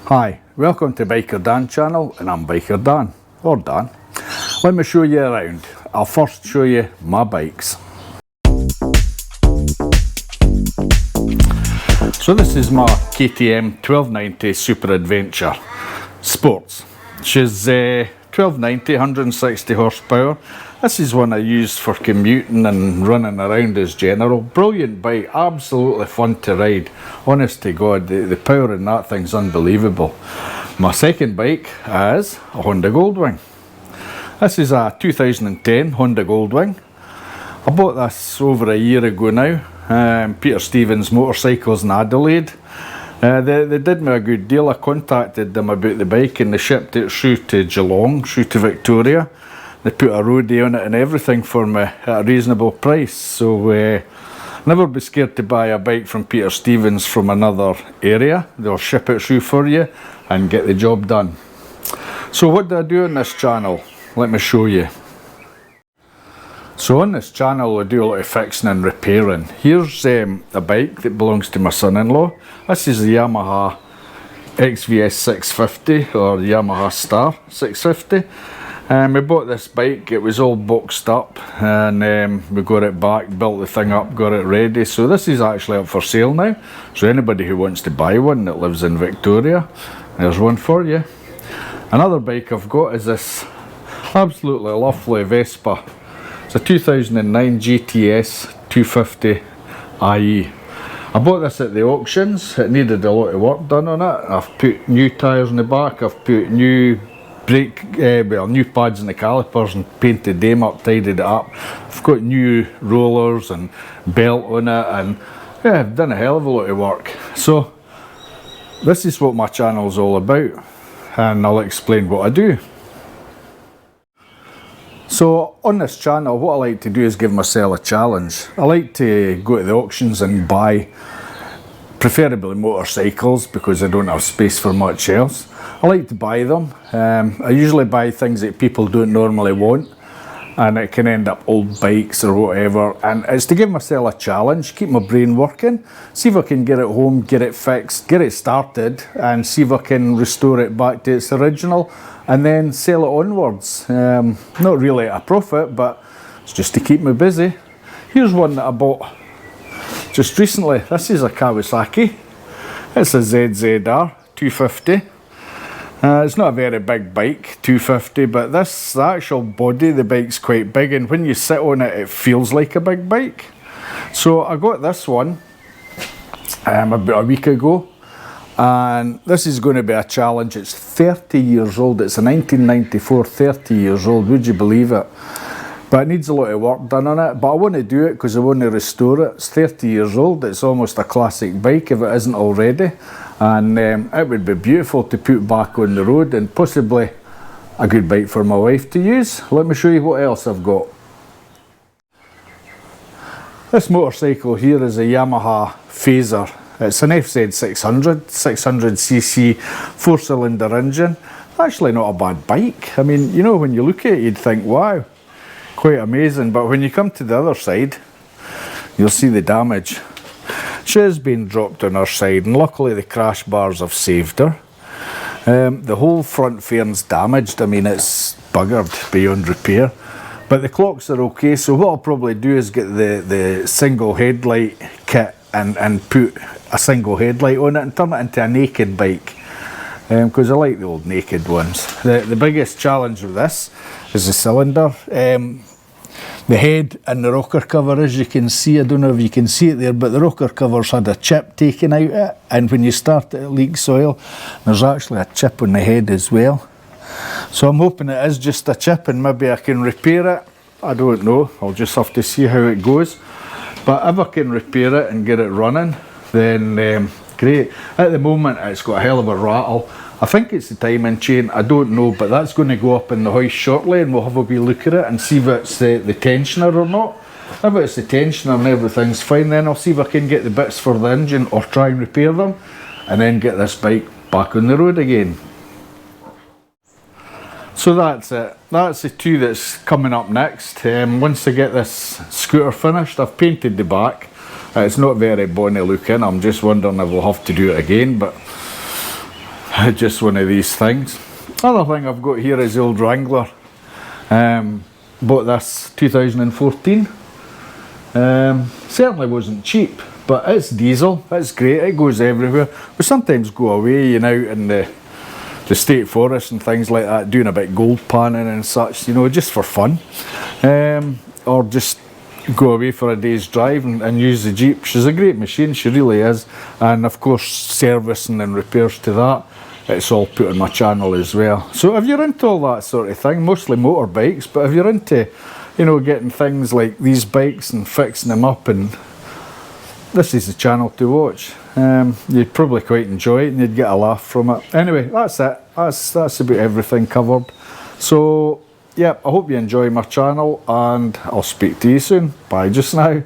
Hi, welcome to Biker Dan channel, and I'm Biker Dan, or Dan. Let me show you around. I'll first show you my bikes. So this is my KTM 1290 Super Adventure Sports. She's 1290, 160 horsepower. This is one I use for commuting and running around as general. Brilliant bike, absolutely fun to ride. Honest to God, the power in that thing's unbelievable. My second bike is a Honda Goldwing. This is a 2010 Honda Goldwing. I bought this over a year ago now. Peter Stevens Motorcycles in Adelaide. They did me a good deal. I contacted them about the bike and they shipped it through to Geelong, through to Victoria. They put a roadie on it and everything for me at a reasonable price. So never be scared to buy a bike from Peter Stevens from another area. They'll ship it through for you and get the job done. So what do I do on this channel? Let me show you. So on this channel I do a lot of fixing and repairing. Here's a bike that belongs to my son-in-law. This is the Yamaha XVS 650 or Yamaha Star 650. We bought this bike, it was all boxed up and we got it back, built the thing up, got it ready. So this is actually up for sale now. So anybody who wants to buy one that lives in Victoria, there's one for you. Another bike I've got is this absolutely lovely Vespa. It's a 2009 GTS 250 IE. I bought this at the auctions. It needed a lot of work done on it. I've put new tyres in the back, I've put new new pads in the calipers and painted them up, tidied it up. I've got new rollers and belt on it, and yeah, I've done a hell of a lot of work. So this is what my channel's all about, and I'll explain what I do. So on this channel, what I like to do is give myself a challenge. I like to go to the auctions and buy preferably motorcycles because I don't have space for much else. I like to buy them. I usually buy things that people don't normally want, and it can end up old bikes or whatever, and it's to give myself a challenge, keep my brain working, see if I can get it home, get it fixed, get it started, and see if I can restore it back to its original and then sell it onwards. Not really at a profit, but it's just to keep me busy. Here's one that I bought just recently. This is a Kawasaki. It's a ZZR 250. It's not a very big bike, 250, but the actual body of the bike's quite big, and when you sit on it, it feels like a big bike. So I got this one about a week ago, and this is going to be a challenge. It's 30 years old. It's a 1994, 30 years old, would you believe it? But it needs a lot of work done on it, but I want to do it because I want to restore it. It's 30 years old, it's almost a classic bike if it isn't already, and it would be beautiful to put back on the road, and possibly a good bike for my wife to use. Let me show you what else I've got. This motorcycle here is a Yamaha Phaser. It's an FZ 600, 600cc 4-cylinder engine. Actually not a bad bike. I mean, you know, when you look at it you'd think, wow, quite amazing, but when you come to the other side you'll see the damage. She has been dropped on her side, and luckily the crash bars have saved her. The whole front fair's damaged. I mean, it's buggered beyond repair, but the clocks are okay. So what I'll probably do is get the single headlight kit and put a single headlight on it and turn it into a naked bike, because I like the old naked ones. The biggest challenge with this is the cylinder. The head and the rocker cover, as you can see, I don't know if you can see it there, but the rocker cover's had a chip taken out of it, and when you start it leaks oil. There's actually a chip on the head as well. So I'm hoping it is just a chip and maybe I can repair it. I don't know, I'll just have to see how it goes. But if I can repair it and get it running, then great. At the moment it's got a hell of a rattle. I think it's the timing chain, I don't know, but that's going to go up in the hoist shortly, and we'll have a wee look at it and see if it's the tensioner or not. If it's the tensioner and everything's fine, then I'll see if I can get the bits for the engine or try and repair them, and then get this bike back on the road again. So that's it. That's the two that's coming up next. Once I get this scooter finished, I've painted the back. It's not very bonny looking. I'm just wondering if we'll have to do it again, but Just one of these things. Other thing I've got here is the old Wrangler. Bought this 2014. Certainly wasn't cheap, but it's diesel, it's great, it goes everywhere. We sometimes go away, you know, out in the state forest and things like that, doing a bit gold panning and such, you know, just for fun. Or just go away for a day's drive and use the Jeep. She's a great machine, she really is. And of course, servicing and repairs to that, it's all put on my channel as well. So if you're into all that sort of thing, mostly motorbikes, but if you're into, you know, getting things like these bikes and fixing them up, and this is the channel to watch. You'd probably quite enjoy it and you'd get a laugh from it. Anyway, that's it. That's about everything covered. So, yeah, I hope you enjoy my channel and I'll speak to you soon. Bye just now.